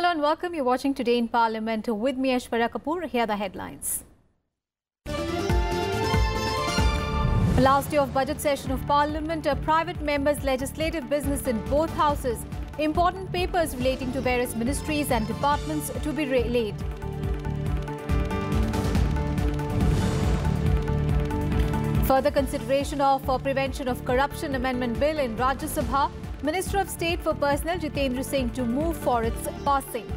Hello and welcome. You're watching Today in Parliament with me, Aishwarya Kapoor. Here are the headlines. Last day of budget session of Parliament, private members' legislative business in both houses. Important papers relating to various ministries and departments to be relayed. Further consideration of Prevention of Corruption Amendment Bill in Rajya Sabha. Minister of State for Personnel Jitendra Singh to move for its passing.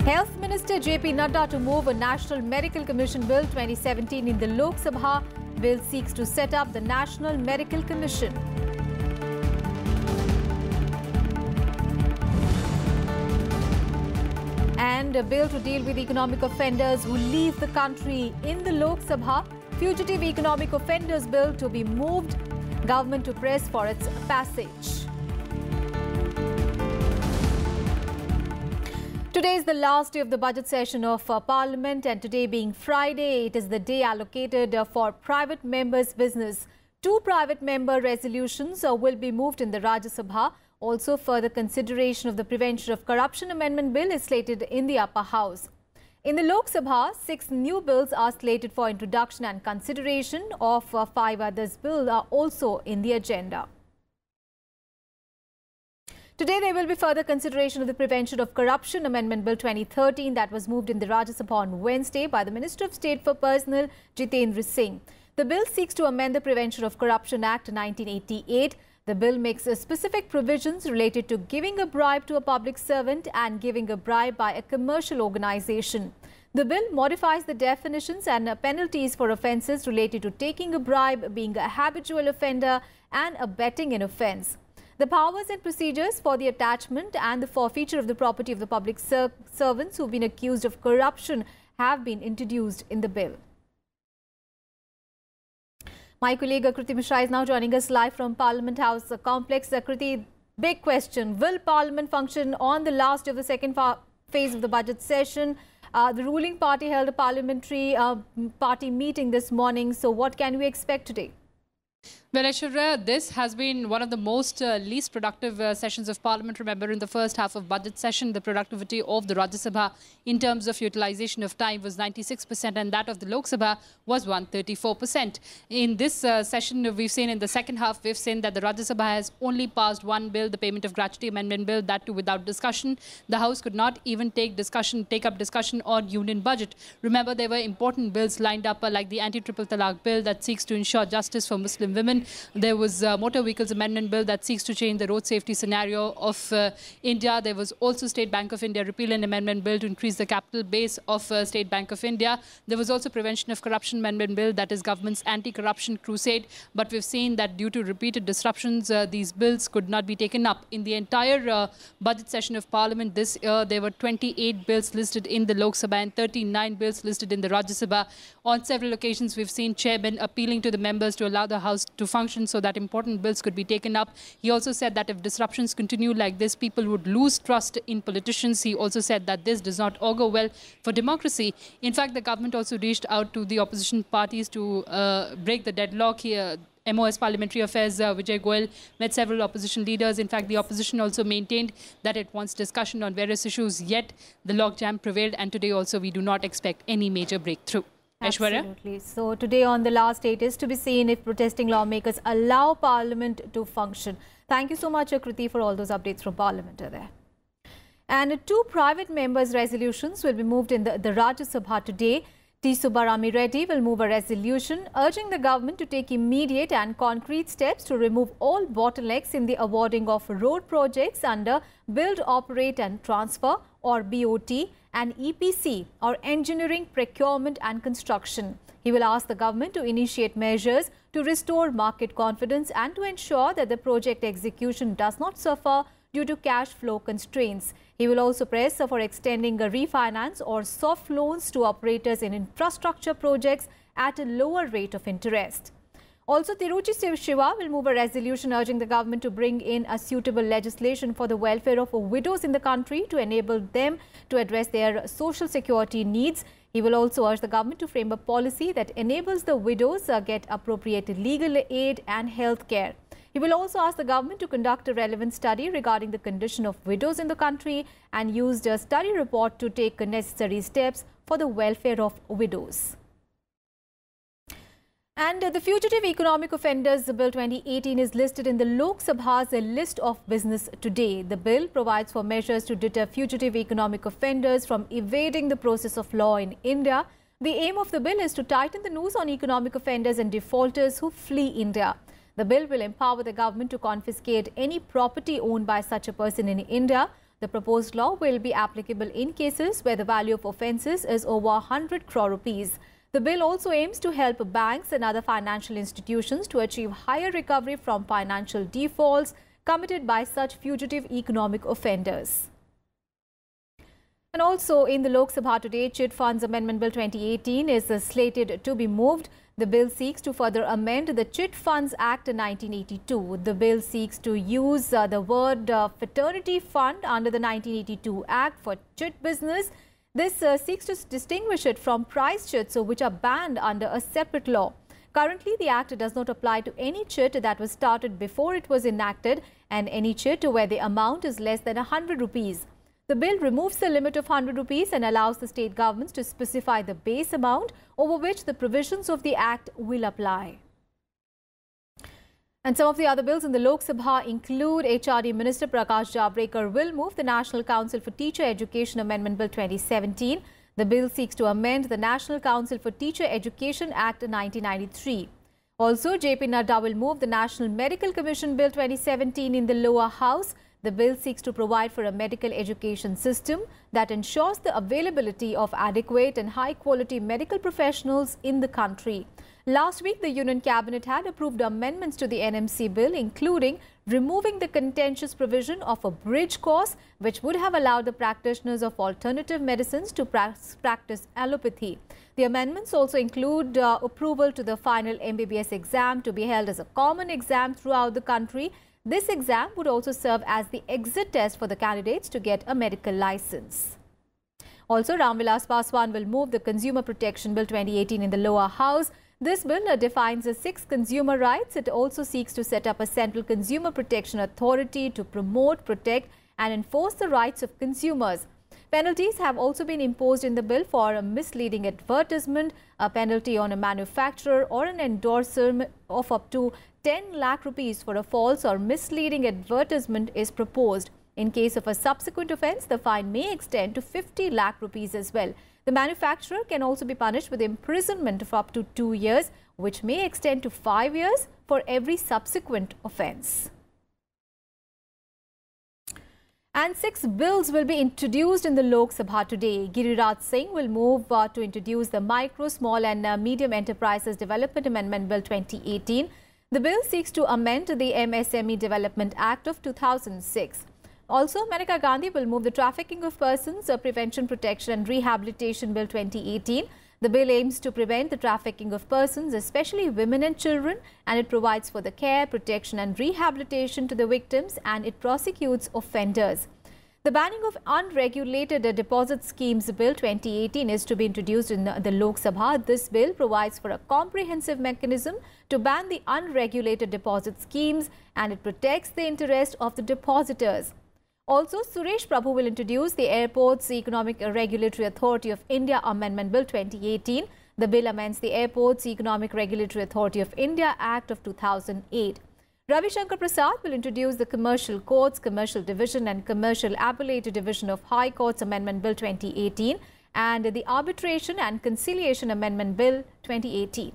Health Minister JP Nadda to move a National Medical Commission Bill 2017 in the Lok Sabha. Bill seeks to set up the National Medical Commission. And a bill to deal with economic offenders who leave the country in the Lok Sabha. Fugitive Economic Offenders Bill to be moved. Government to press for its passage. Today is the last day of the budget session of Parliament, and today being Friday, it is the day allocated for private members' business. 2 private member resolutions will be moved in the Rajya Sabha. Also, further consideration of the Prevention of Corruption Amendment Bill is slated in the upper house. In the Lok Sabha, 6 new bills are slated for introduction and consideration. Of 5 others bills are also in the agenda. Today, there will be further consideration of the Prevention of Corruption Amendment Bill 2013 that was moved in the Rajya Sabha on Wednesday by the Minister of State for Personnel Jitendra Singh. The bill seeks to amend the Prevention of Corruption Act 1988. The bill makes specific provisions related to giving a bribe to a public servant and giving a bribe by a commercial organization. The bill modifies the definitions and penalties for offences related to taking a bribe, being a habitual offender and abetting an offence. The powers and procedures for the attachment and the forfeiture of the property of the public servants who have been accused of corruption have been introduced in the bill. My colleague Kriti Mishra is now joining us live from Parliament House complex. Kriti, big question. Will Parliament function on the last of the second phase of the budget session? The ruling party held a parliamentary party meeting this morning. So what can we expect today? Well, Aishwarya, this has been one of the most least productive sessions of Parliament. Remember, in the first half of budget session, the productivity of the Rajya Sabha in terms of utilization of time was 96% and that of the Lok Sabha was 134%. In this session, we've seen in the second half, we've seen that the Rajya Sabha has only passed one bill, the Payment of Gratuity Amendment Bill, that too without discussion. The House could not even take up discussion on union budget. Remember, there were important bills lined up like the Anti-Triple Talaq Bill that seeks to ensure justice for Muslim women. There was a Motor Vehicles Amendment Bill that seeks to change the road safety scenario of India. There was also State Bank of India Repeal and Amendment Bill to increase the capital base of State Bank of India. There was also Prevention of Corruption Amendment Bill, that is government's anti-corruption crusade. But we've seen that due to repeated disruptions, these bills could not be taken up. In the entire budget session of Parliament this year, there were 28 bills listed in the Lok Sabha and 39 bills listed in the Rajya Sabha. On several occasions, we've seen chairmen appealing to the members to allow the House to function so that important bills could be taken up. He also said that if disruptions continue like this, people would lose trust in politicians. He also said that this does not augur well for democracy. In fact, the government also reached out to the opposition parties to break the deadlock here. MOS Parliamentary Affairs Vijay Goyal met several opposition leaders. In fact, the opposition also maintained that it wants discussion on various issues, yet the logjam prevailed, and today also we do not expect any major breakthrough. Absolutely. So today on the last day, it is to be seen if protesting lawmakers allow Parliament to function. Thank you so much, Kriti, for all those updates from Parliament there. And 2 private members' resolutions will be moved in the Rajya Sabha today. T. Subbarami Reddy will move a resolution urging the government to take immediate and concrete steps to remove all bottlenecks in the awarding of road projects under Build, Operate and Transfer or BOT and EPC or Engineering, Procurement and Construction. He will ask the government to initiate measures to restore market confidence and to ensure that the project execution does not suffer due to cash flow constraints. He will also press for extending a refinance or soft loans to operators in infrastructure projects at a lower rate of interest. Also, Tiruchi Shiva will move a resolution urging the government to bring in a suitable legislation for the welfare of widows in the country to enable them to address their social security needs. He will also urge the government to frame a policy that enables the widows get appropriate legal aid and health care. He will also ask the government to conduct a relevant study regarding the condition of widows in the country and use the study report to take necessary steps for the welfare of widows. And the Fugitive Economic Offenders Bill 2018 is listed in the Lok Sabha's list of business today. The bill provides for measures to deter fugitive economic offenders from evading the process of law in India. The aim of the bill is to tighten the noose on economic offenders and defaulters who flee India. The bill will empower the government to confiscate any property owned by such a person in India. The proposed law will be applicable in cases where the value of offences is over 100 crore rupees. The bill also aims to help banks and other financial institutions to achieve higher recovery from financial defaults committed by such fugitive economic offenders. And also in the Lok Sabha today, Chit Funds Amendment Bill 2018 is slated to be moved. The bill seeks to further amend the Chit Funds Act 1982. The bill seeks to use the word fraternity fund under the 1982 Act for chit business. This seeks to distinguish it from prize chits, which are banned under a separate law. Currently, the Act does not apply to any chit that was started before it was enacted and any chit where the amount is less than 100 rupees. The bill removes the limit of 100 rupees and allows the state governments to specify the base amount over which the provisions of the Act will apply. And some of the other bills in the Lok Sabha include HRD Minister Prakash Javadekar will move the National Council for Teacher Education Amendment Bill 2017. The bill seeks to amend the National Council for Teacher Education Act 1993. Also, JP Nadda will move the National Medical Commission Bill 2017 in the lower house. The bill seeks to provide for a medical education system that ensures the availability of adequate and high-quality medical professionals in the country. Last week, the Union Cabinet had approved amendments to the NMC bill, including removing the contentious provision of a bridge course, which would have allowed the practitioners of alternative medicines to practice allopathy. The amendments also include approval to the final MBBS exam to be held as a common exam throughout the country. This exam would also serve as the exit test for the candidates to get a medical license. Also, Ramvilas Paswan will move the Consumer Protection Bill 2018 in the lower house. This bill defines the 6 consumer rights. It also seeks to set up a central consumer protection authority to promote, protect and enforce the rights of consumers. Penalties have also been imposed in the bill for a misleading advertisement. A penalty on a manufacturer or an endorser of up to 10 lakh rupees for a false or misleading advertisement is proposed. In case of a subsequent offence, the fine may extend to 50 lakh rupees as well. The manufacturer can also be punished with imprisonment of up to 2 years, which may extend to 5 years for every subsequent offence. And 6 bills will be introduced in the Lok Sabha today. Giriraj Singh will move to introduce the Micro, Small and Medium Enterprises Development Amendment Bill 2018. The bill seeks to amend the MSME Development Act of 2006. Also, Maneka Gandhi will move the Trafficking of Persons, Prevention, Protection and Rehabilitation Bill 2018. The bill aims to prevent the trafficking of persons, especially women and children, and it provides for the care, protection and rehabilitation to the victims, and it prosecutes offenders. The banning of unregulated deposit schemes Bill 2018 is to be introduced in the Lok Sabha. This bill provides for a comprehensive mechanism to ban the unregulated deposit schemes, and it protects the interest of the depositors. Also, Suresh Prabhu will introduce the Airports Economic Regulatory Authority of India Amendment Bill 2018. The bill amends the Airports Economic Regulatory Authority of India Act of 2008. Ravi Shankar Prasad will introduce the Commercial Courts, Commercial Division and Commercial Appellate Division of High Courts Amendment Bill 2018 and the Arbitration and Conciliation Amendment Bill 2018.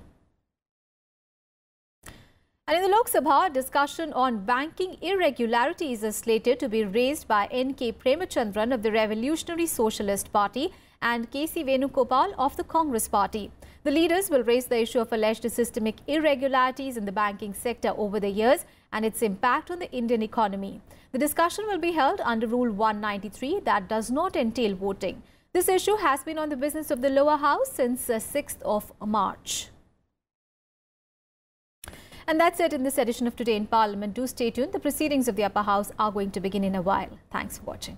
And in the Lok Sabha, discussion on banking irregularities is slated to be raised by N.K. Premachandran of the Revolutionary Socialist Party and K.C. Venugopal of the Congress Party. The leaders will raise the issue of alleged systemic irregularities in the banking sector over the years and its impact on the Indian economy. The discussion will be held under Rule 193 that does not entail voting. This issue has been on the business of the lower house since 6th of March. And that's it in this edition of Today in Parliament. Do stay tuned. The proceedings of the upper house are going to begin in a while. Thanks for watching.